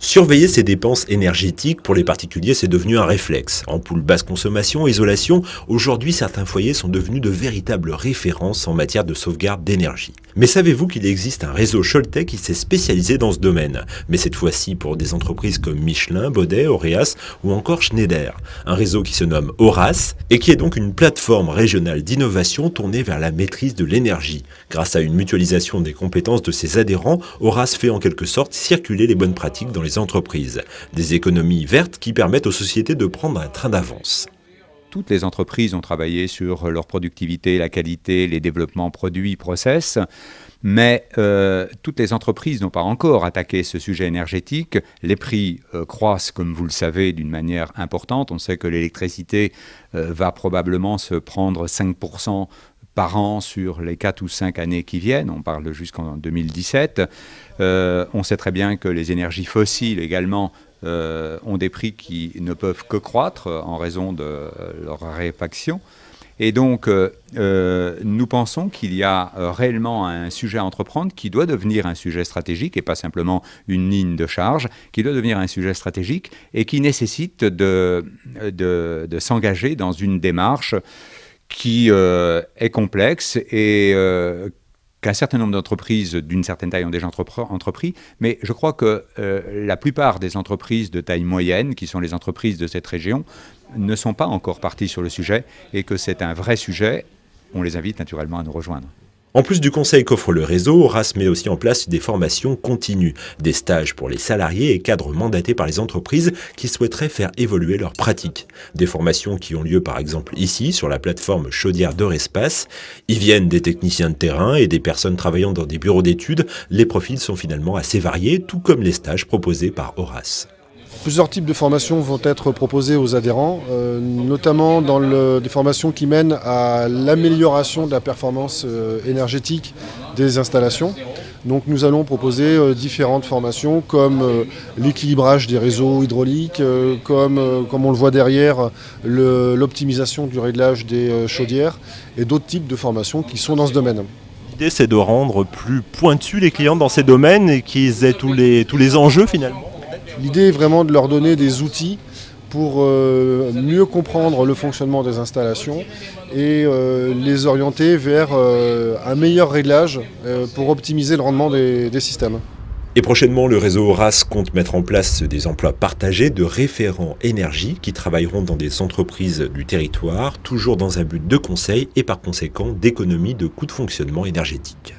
Surveiller ses dépenses énergétiques, pour les particuliers, c'est devenu un réflexe. Ampoules basse consommation, isolation, aujourd'hui certains foyers sont devenus de véritables références en matière de sauvegarde d'énergie. Mais savez-vous qu'il existe un réseau Choletais qui s'est spécialisé dans ce domaine? Mais cette fois-ci pour des entreprises comme Michelin, Baudet, Oreas ou encore Schneider. Un réseau qui se nomme Horace et qui est donc une plateforme régionale d'innovation tournée vers la maîtrise de l'énergie. Grâce à une mutualisation des compétences de ses adhérents, Horace fait en quelque sorte circuler les bonnes pratiques dans les entreprises. Des économies vertes qui permettent aux sociétés de prendre un train d'avance. Toutes les entreprises ont travaillé sur leur productivité, la qualité, les développements produits, process, mais toutes les entreprises n'ont pas encore attaqué ce sujet énergétique. Les prix croissent, comme vous le savez, d'une manière importante. On sait que l'électricité va probablement se prendre 5% par an sur les 4 ou 5 années qui viennent, on parle jusqu'en 2017. On sait très bien que les énergies fossiles également ont des prix qui ne peuvent que croître en raison de leur raréfaction. Et donc, nous pensons qu'il y a réellement un sujet à entreprendre qui doit devenir un sujet stratégique et pas simplement une ligne de charge, qui doit devenir un sujet stratégique et qui nécessite de s'engager dans une démarche qui est complexe et qu'un certain nombre d'entreprises d'une certaine taille ont déjà entrepris, mais je crois que la plupart des entreprises de taille moyenne, qui sont les entreprises de cette région, ne sont pas encore parties sur le sujet et que c'est un vrai sujet. On les invite naturellement à nous rejoindre. En plus du conseil qu'offre le réseau, Horace met aussi en place des formations continues, des stages pour les salariés et cadres mandatés par les entreprises qui souhaiteraient faire évoluer leurs pratiques. Des formations qui ont lieu par exemple ici, sur la plateforme Chaudière d'Eurespace. Y viennent des techniciens de terrain et des personnes travaillant dans des bureaux d'études. Les profils sont finalement assez variés, tout comme les stages proposés par Horace. Plusieurs types de formations vont être proposées aux adhérents, notamment dans des formations qui mènent à l'amélioration de la performance énergétique des installations. Donc nous allons proposer différentes formations comme l'équilibrage des réseaux hydrauliques, comme on le voit derrière, l'optimisation du réglage des chaudières et d'autres types de formations qui sont dans ce domaine. L'idée, c'est de rendre plus pointus les clients dans ces domaines et qu'ils aient tous les enjeux finalement. L'idée est vraiment de leur donner des outils pour mieux comprendre le fonctionnement des installations et les orienter vers un meilleur réglage pour optimiser le rendement des systèmes. Et prochainement, le réseau Horace compte mettre en place des emplois partagés de référents énergie qui travailleront dans des entreprises du territoire, toujours dans un but de conseil et par conséquent d'économie de coûts de fonctionnement énergétique.